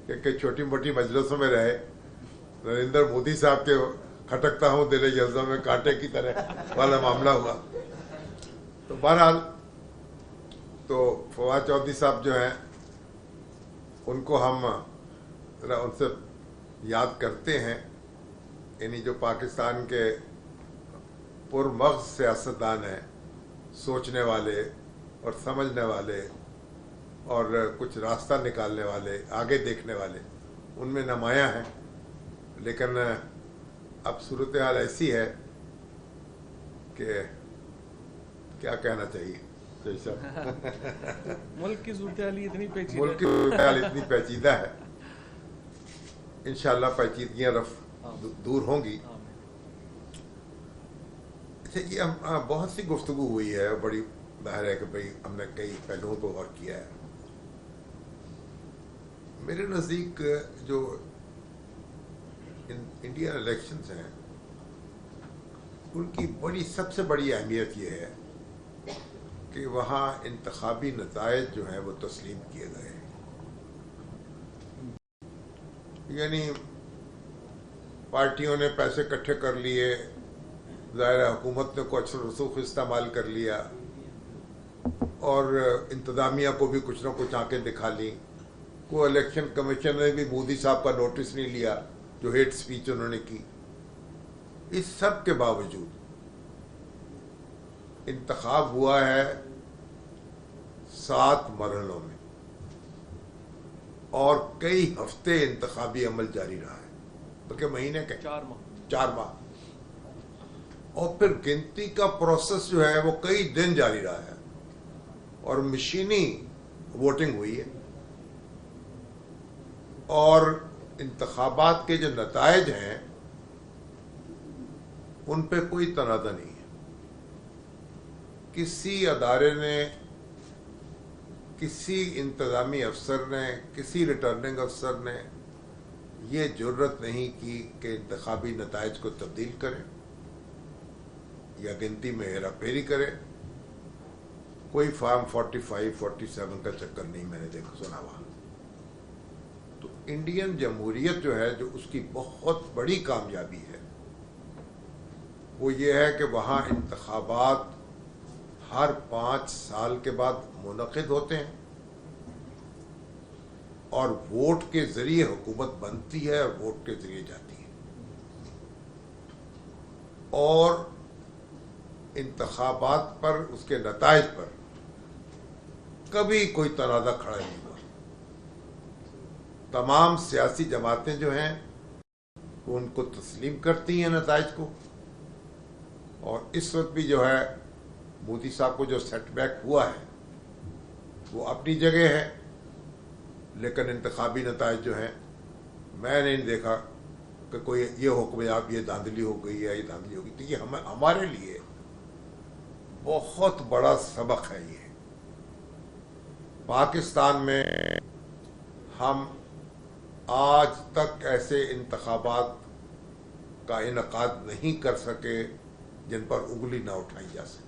کہ چھوٹی موٹی مجلسوں میں رہے نریندر مودی صاحب کے کھٹکتا ہوں دل جذبہ میں کانٹے کی طرح والا معاملہ ہوا. تو بہرحال تو فواد چودھری صاحب جو ہیں ان کو ہم ذرا ان سے یاد کرتے ہیں، یعنی جو پاکستان کے پرمغز سیاستدان ہیں، سوچنے والے اور سمجھنے والے اور کچھ راستہ نکالنے والے، آگے دیکھنے والے، ان میں نمایاں ہیں. لیکن اب صورتحال ایسی ہے کہ کیا کہنا چاہیے ملک کی صورتحال اتنی پیچیدہ ملک کی صورتحال اتنی پیچیدہ ہے. انشاءاللہ پیچیدگیاں دور ہوں گی. اچھا، یہ بہت سی گفتگو ہوئی ہے، بڑی ظاہر ہے کہ بھئی ہم نے کئی پہلوؤں کو غور کیا ہے. میرے نزدیک جو انڈین الیکشنز ہیں ان کی سب سے بڑی اہمیت یہ ہے کہ وہاں انتخابی نتائج جو ہیں وہ تسلیم کیے گئے ہیں. یعنی پارٹیوں نے پیسے اکٹھے کر لیے، ظاہر حکومت نے کچھ رسوخ استعمال کر لیا اور انتظامیہ کو بھی کچھ نہ کچھ آنکھیں دکھا لیں. کوئی الیکشن کمیشن نے بھی مودی صاحب کا نوٹس نہیں لیا جو ہیٹ سپیچ انہوں نے کی. اس سب کے باوجود انتخاب ہوا ہے 7 مرحلوں میں اور کئی ہفتے انتخابی عمل جاری رہا ہے، بلکہ مہینے کے 4 ماہ. اور پھر گنتی کا پروسیس جو ہے وہ کئی دن جاری رہا ہے اور مشینی ووٹنگ ہوئی ہے. اور انتخابات کے جو نتائج ہیں ان پہ کوئی تنازع نہیں ہے. کسی ادارے نے، کسی انتظامی افسر نے، کسی ریٹرننگ افسر نے یہ جرت نہیں کی کہ انتخابی نتائج کو تبدیل کرے یا گنتی میں ہیرا پھیری کرے. کوئی فارم 45 47 کا چکر نہیں میں نے سنا وہاں. تو انڈین جمہوریت جو ہے، جو اس کی بہت بڑی کامیابی ہے، وہ یہ ہے کہ وہاں انتخابات ہر 5 سال کے بعد منعقد ہوتے ہیں اور ووٹ کے ذریعے حکومت بنتی ہے اور ووٹ کے ذریعے جاتی ہے. اور انتخابات پر، اس کے نتائج پر کبھی کوئی تنازع کھڑا نہیں ہوا. تمام سیاسی جماعتیں جو ہیں وہ ان کو تسلیم کرتی ہیں نتائج کو. اور اس وقت بھی جو ہے مودی صاحب کو جو سیٹ بیک ہوا ہے وہ اپنی جگہ ہے، لیکن انتخابی نتائج جو ہیں میں نہیں دیکھا کہ کوئی یہ حکم اب یہ دھاندلی ہو گئی ہے، یہ دھاندلی ہو گئی. تو یہ ہمارے لیے بہت بڑا سبق ہے. یہ پاکستان میں ہم آج تک ایسے انتخابات کا انعقاد نہیں کر سکے جن پر انگلی نہ اٹھائی جا سکے.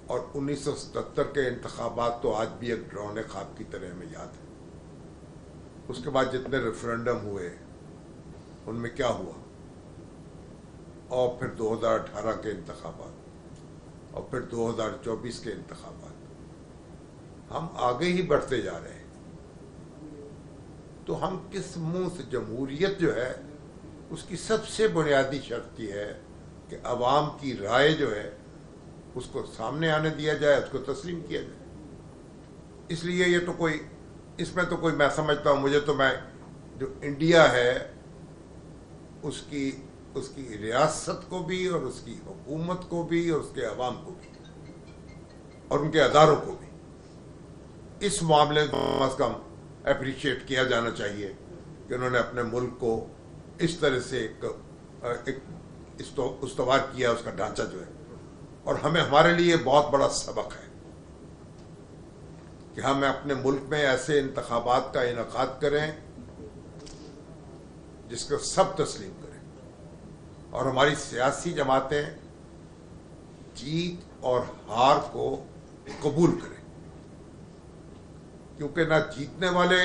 اور 1977 کے انتخابات تو آج بھی ایک ڈراؤنے خواب کی طرح ہمیں یاد ہے. اس کے بعد جتنے ریفرنڈم ہوئے ان میں کیا ہوا، اور پھر 2018 کے انتخابات اور پھر 2024 کے انتخابات. ہم آگے ہی بڑھتے جا رہے ہیں. تو ہم کس منہ سے، جمہوریت جو ہے اس کی سب سے بنیادی شرط یہ ہے کہ عوام کی رائے جو ہے اس کو سامنے آنے دیا جائے، اس کو تسلیم کیا جائے. اس لیے یہ تو کوئی، اس میں تو کوئی، میں سمجھتا ہوں، مجھے تو، میں جو انڈیا ہے اس کی ریاست کو بھی اور اس کی حکومت کو بھی اور اس کے عوام کو بھی اور ان کے اداروں کو بھی اس معاملے میں کم از کم اپریشیٹ کیا جانا چاہیے کہ انہوں نے اپنے ملک کو اس طرح سے ایک استوار کیا، اس کا ڈھانچہ جو ہے. اور ہمارے لیے بہت بڑا سبق ہے کہ ہم اپنے ملک میں ایسے انتخابات کا انعقاد کریں جس کو سب تسلیم کریں اور ہماری سیاسی جماعتیں جیت اور ہار کو قبول کریں. کیونکہ نہ جیتنے والے